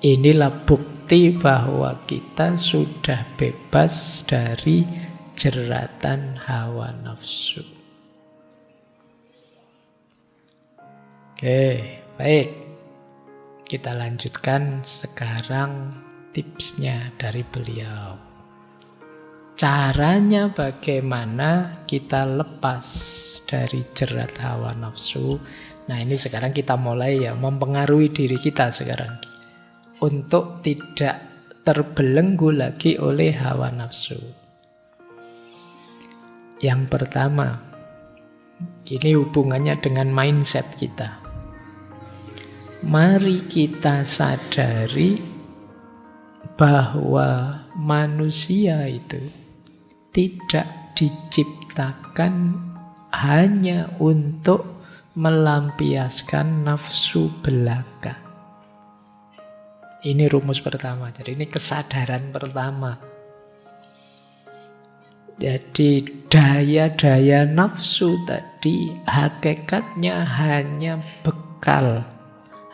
Inilah bukti bahwa kita sudah bebas dari jeratan hawa nafsu. Oke, baik. Kita lanjutkan sekarang tipsnya dari beliau. Caranya bagaimana kita lepas dari jerat hawa nafsu. Nah, ini sekarang kita mulai ya mempengaruhi diri kita sekarang. Untuk tidak terbelenggu lagi oleh hawa nafsu. Yang pertama, ini hubungannya dengan mindset kita. Mari kita sadari bahwa manusia itu tidak diciptakan hanya untuk melampiaskan nafsu belaka. Ini rumus pertama. Jadi ini kesadaran pertama. Jadi daya-daya nafsu tadi hakikatnya hanya bekal,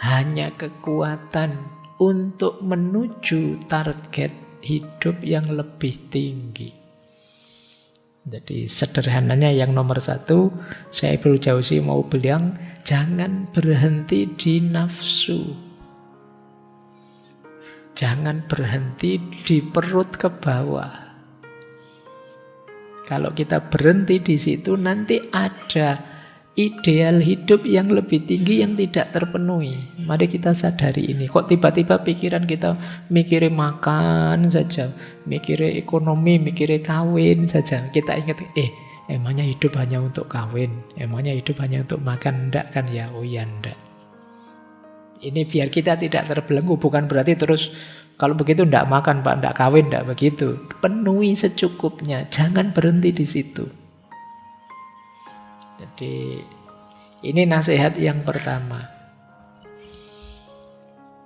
hanya kekuatan untuk menuju target hidup yang lebih tinggi. Jadi sederhananya yang nomor satu, saya Ibnul Jauzi mau bilang, jangan berhenti di nafsu. Jangan berhenti di perut ke bawah. Kalau kita berhenti di situ, nanti ada ideal hidup yang lebih tinggi yang tidak terpenuhi. Mari kita sadari ini. Kok tiba-tiba pikiran kita mikirin makan saja, mikirin ekonomi, mikirin kawin saja. Kita ingat, emangnya hidup hanya untuk kawin? Emangnya hidup hanya untuk makan? Enggak kan ya? Oh ya enggak. Ini biar kita tidak terbelenggu, bukan berarti terus kalau begitu enggak makan Pak, enggak kawin, enggak begitu. Penuhi secukupnya, jangan berhenti di situ. Jadi Ini nasihat yang pertama.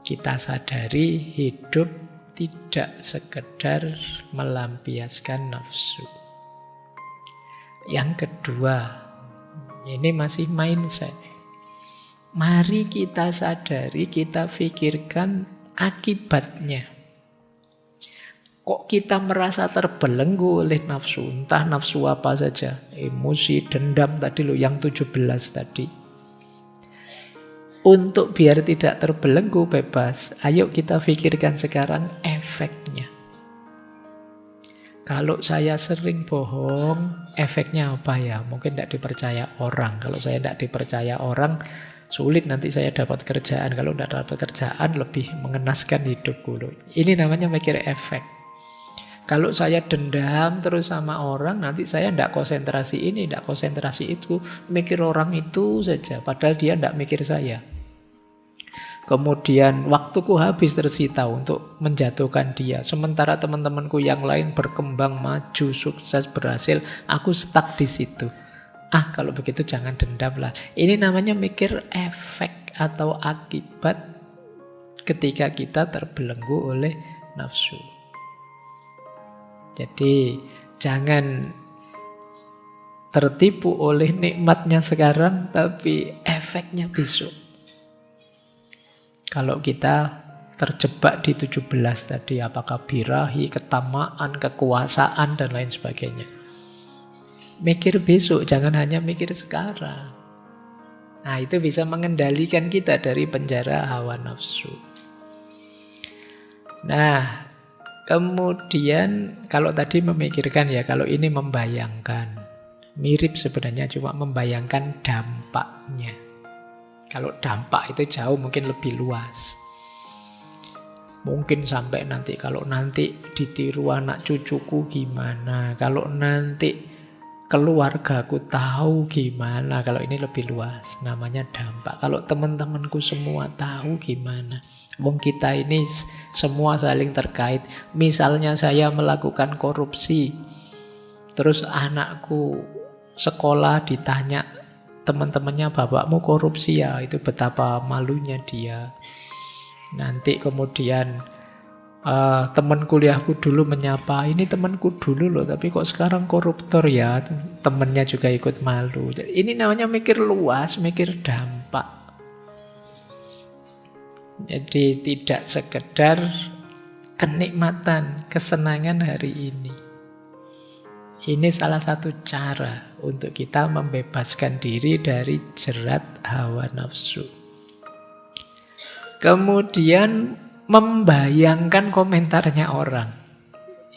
Kita sadari hidup tidak sekedar melampiaskan nafsu. Yang kedua, ini masih mindset. Mari kita sadari, kita pikirkan akibatnya. Kok kita merasa terbelenggu oleh nafsu? Entah nafsu apa saja. Emosi, dendam tadi loh, yang 17 tadi. Untuk biar tidak terbelenggu bebas, ayo kita pikirkan sekarang efeknya. Kalau saya sering bohong, efeknya apa ya? Mungkin tidak dipercaya orang. Kalau saya tidak dipercaya orang, sulit nanti saya dapat kerjaan. Kalau tidak dapat kerjaan, lebih mengenaskan hidupku. Ini namanya mikir efek. Kalau saya dendam terus sama orang, nanti saya tidak konsentrasi ini, tidak konsentrasi itu. Mikir orang itu saja, padahal dia tidak mikir saya. Kemudian waktuku habis tersita untuk menjatuhkan dia. Sementara teman-temanku yang lain berkembang, maju, sukses, berhasil. Aku stuck di situ. Kalau begitu jangan dendam lah. Ini namanya mikir efek atau akibat ketika kita terbelenggu oleh nafsu. Jadi jangan tertipu oleh nikmatnya sekarang, tapi efeknya besok. Kalau kita terjebak di 17 tadi, apakah birahi, ketamaan, kekuasaan, dan lain sebagainya. Mikir besok, jangan hanya mikir sekarang. Nah, itu bisa mengendalikan kita dari penjara hawa nafsu. Nah, kemudian kalau tadi memikirkan ya, kalau ini membayangkan. Mirip sebenarnya, cuma membayangkan dampaknya. Kalau dampak itu jauh mungkin lebih luas. Mungkin sampai nanti, kalau nanti ditiru anak cucuku gimana, kalau nanti keluargaku tahu gimana, kalau ini lebih luas, namanya dampak. Kalau teman-temanku semua tahu gimana. Wong kita ini semua saling terkait. Misalnya saya melakukan korupsi, terus anakku sekolah ditanya, teman-temannya, bapakmu korupsi ya, itu betapa malunya dia. Nanti kemudian teman kuliahku dulu menyapa, ini temanku dulu loh, tapi kok sekarang koruptor ya, temannya juga ikut malu. Ini namanya mikir luas, mikir dampak. Jadi tidak sekedar kenikmatan, kesenangan hari ini. Ini salah satu cara untuk kita membebaskan diri dari jerat hawa nafsu. Kemudian membayangkan komentarnya orang.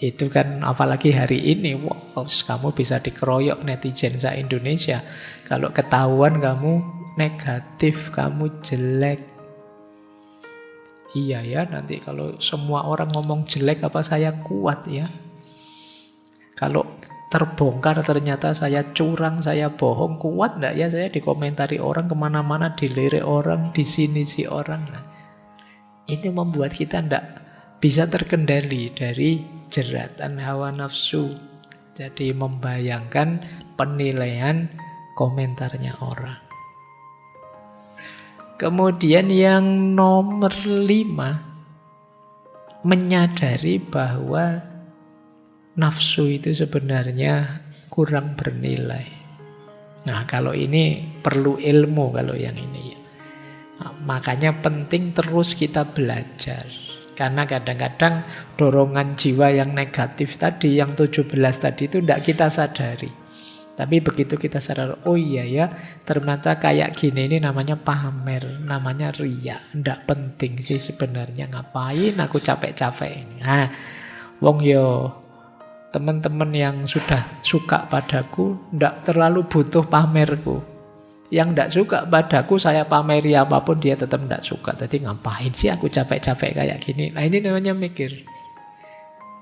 Itu kan apalagi hari ini, wow, kamu bisa dikeroyok netizen se-Indonesia. Kalau ketahuan kamu negatif, kamu jelek. Iya ya, nanti kalau semua orang ngomong jelek, apa saya kuat ya? Kalau terbongkar ternyata saya curang, saya bohong, kuat enggak ya saya dikomentari orang kemana-mana, dilirik orang, disinisi orang. Nah, ini membuat kita enggak bisa terkendali dari jeratan hawa nafsu. Jadi membayangkan penilaian komentarnya orang. Kemudian yang nomor 5, menyadari bahwa nafsu itu sebenarnya kurang bernilai. Nah, kalau ini perlu ilmu kalau yang ini ya. Nah, makanya penting terus kita belajar. Karena kadang-kadang dorongan jiwa yang negatif tadi, yang 17 tadi itu tidak kita sadari. Tapi begitu kita sadar, oh iya ya, ternyata kayak gini, ini namanya pamer, namanya riya. Tidak penting sih sebenarnya, ngapain aku capek-capek ini. Nah, wong yo, teman-teman yang sudah suka padaku tidak terlalu butuh pamerku. Yang tidak suka padaku, saya pameri apapun dia tetap tidak suka. Jadi ngapain sih aku capek-capek kayak gini. Nah, ini namanya mikir.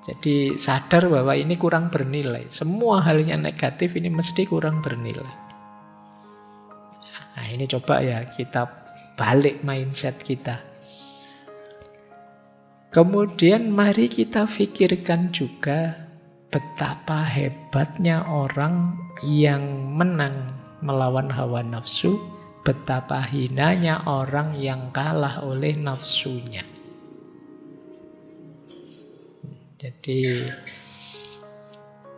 Jadi sadar bahwa ini kurang bernilai. Semua hal yang negatif ini mesti kurang bernilai. Nah, ini coba ya kita balik mindset kita. Kemudian mari kita pikirkan juga betapa hebatnya orang yang menang melawan hawa nafsu betapa hinanya orang yang kalah oleh nafsunya. Jadi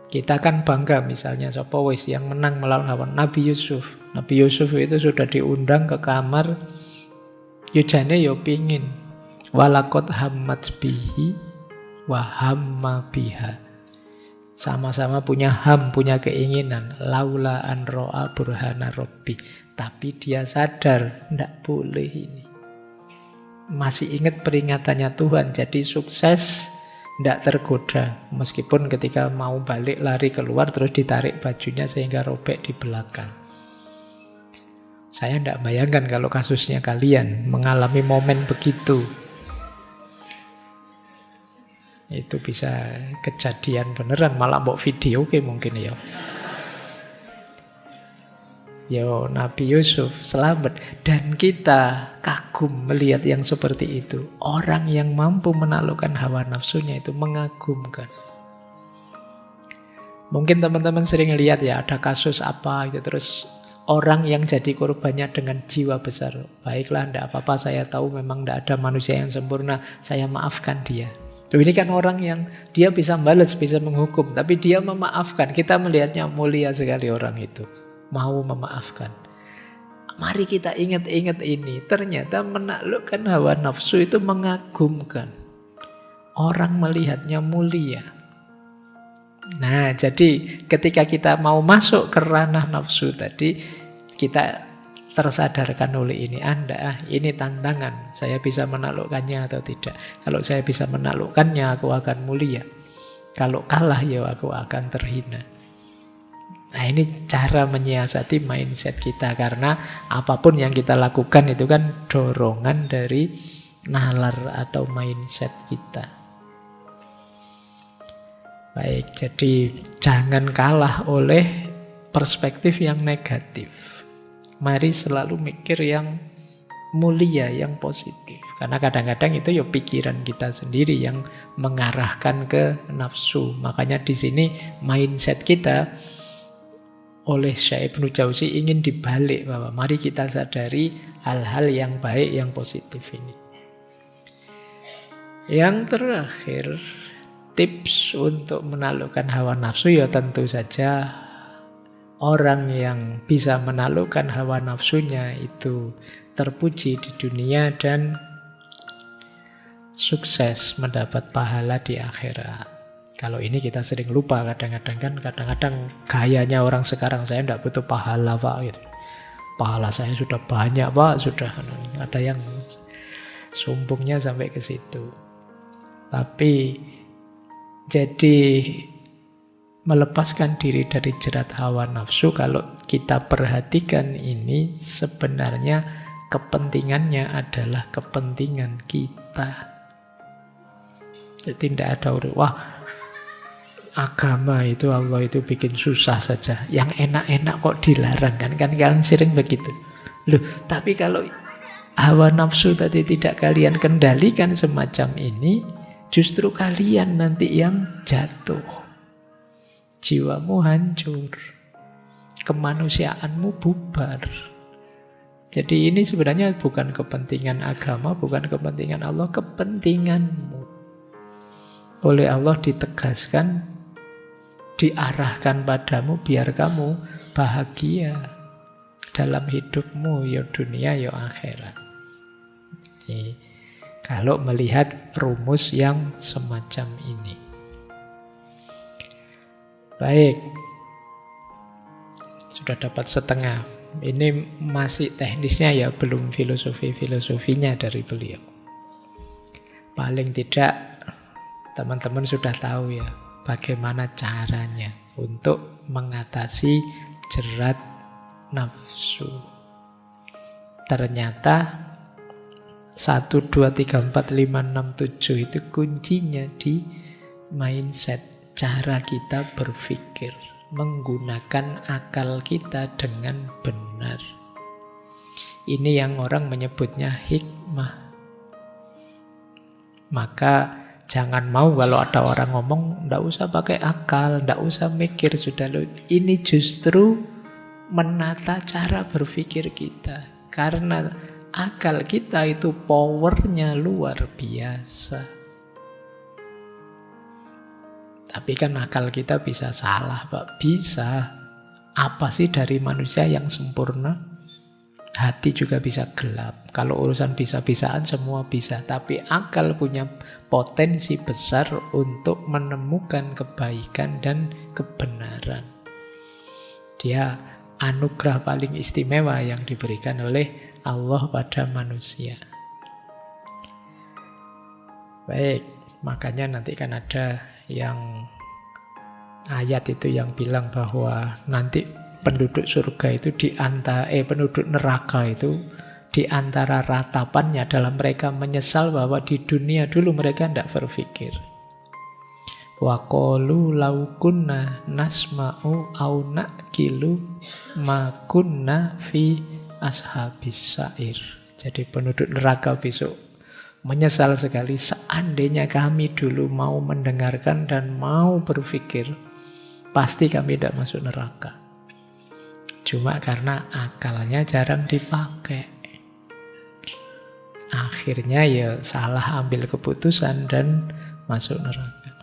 kita kan bangga misalnya sapa wis yang menang melawan hawa. Nabi Yusuf. Nabi Yusuf itu sudah diundang ke kamar, yujane yo pingin. Walakot hammat bihi wa hamma biha. Sama-sama punya punya keinginan. Laula an ro'a burhana robbi. Tapi dia sadar, ndak boleh ini. Masih ingat peringatannya Tuhan, jadi sukses, ndak tergoda. Meskipun ketika mau balik lari keluar terus ditarik bajunya sehingga robek di belakang. Saya ndak bayangkan kalau kasusnya kalian mengalami momen begitu. Itu bisa kejadian beneran, malah mbok video ke mungkin ya. Yo Nabi Yusuf selamat. Dan kita kagum melihat yang seperti itu. Orang yang mampu menaklukkan hawa nafsunya itu mengagumkan. Mungkin teman-teman sering lihat ya, ada kasus apa gitu, terus orang yang jadi korbannya dengan jiwa besar. Baiklah, ndak apa-apa, saya tahu memang ndak ada manusia yang sempurna, saya maafkan dia. Ini kan orang yang dia bisa balas, bisa menghukum, tapi dia memaafkan. Kita melihatnya mulia sekali orang itu. Mau memaafkan. Mari kita ingat-ingat ini. Ternyata menaklukkan hawa nafsu itu mengagumkan. Orang melihatnya mulia. Nah, jadi ketika kita mau masuk ke ranah nafsu tadi, kita tersadarkan oleh ini. Ini tantangan. Saya bisa menaklukkannya atau tidak. Kalau saya bisa menaklukkannya, aku akan mulia. Kalau kalah, ya aku akan terhina. Nah, ini cara menyiasati mindset kita. Karena apapun yang kita lakukan itu kan dorongan dari nalar atau mindset kita. Baik, jadi jangan kalah oleh perspektif yang negatif. Mari selalu mikir yang mulia, yang positif. Karena kadang-kadang itu ya pikiran kita sendiri yang mengarahkan ke nafsu. Makanya di sini mindset kita oleh Syekh Ibnu Jauzi ingin dibalik, bahwa mari kita sadari hal-hal yang baik, yang positif ini. Yang terakhir, tips untuk menaklukkan hawa nafsu ya tentu saja orang yang bisa menaklukkan hawa nafsunya itu terpuji di dunia dan sukses mendapat pahala di akhirat. Kalau ini kita sering lupa kadang-kadang gayanya orang sekarang, saya tidak butuh pahala Pak gitu. Pahala saya sudah banyak Pak, sudah ada yang sumbungnya sampai ke situ. Tapi jadi melepaskan diri dari jerat hawa nafsu, kalau kita perhatikan ini sebenarnya kepentingannya adalah kepentingan kita. Jadi tidak ada wah agama itu Allah itu bikin susah saja, yang enak-enak kok dilarang kan kalian sering begitu. Loh, tapi kalau hawa nafsu tadi tidak kalian kendalikan semacam ini, justru kalian nanti yang jatuh. Jiwamu hancur, kemanusiaanmu bubar. Jadi ini sebenarnya bukan kepentingan agama, bukan kepentingan Allah, kepentinganmu. Oleh Allah ditegaskan, diarahkan padamu biar kamu bahagia dalam hidupmu, ya dunia, ya akhirat. Jadi, kalau melihat rumus yang semacam ini. Baik, sudah dapat setengah. Ini masih teknisnya ya, belum filosofinya dari beliau. Paling tidak teman-teman sudah tahu ya bagaimana caranya untuk mengatasi jerat nafsu. Ternyata 1, 2, 3, 4, 5, 6, 7 itu kuncinya di mindset. Cara kita berpikir, menggunakan akal kita dengan benar. Ini yang orang menyebutnya hikmah. Maka jangan mau kalau ada orang ngomong, ndak usah pakai akal, ndak usah mikir, sudah loh. Ini justru menata cara berpikir kita. Karena akal kita itu powernya luar biasa. Tapi kan akal kita bisa salah, Pak. Bisa. Apa sih dari manusia yang sempurna? Hati juga bisa gelap. Kalau urusan bisa-bisaan semua bisa. Tapi akal punya potensi besar untuk menemukan kebaikan dan kebenaran. Dia anugerah paling istimewa yang diberikan oleh Allah pada manusia. Baik, makanya nanti kan ada yang ayat itu yang bilang bahwa nanti penduduk surga itu penduduk neraka itu di antara ratapannya adalah mereka menyesal bahwa di dunia dulu mereka tidak berpikir. Wa qalu law kunna nasma'u au naqilu ma kunna fi ashabis sa'ir. Jadi penduduk neraka besok menyesal sekali, seandainya kami dulu mau mendengarkan dan mau berpikir, pasti kami tidak masuk neraka. Cuma karena akalnya jarang dipakai. Akhirnya ya salah ambil keputusan dan masuk neraka.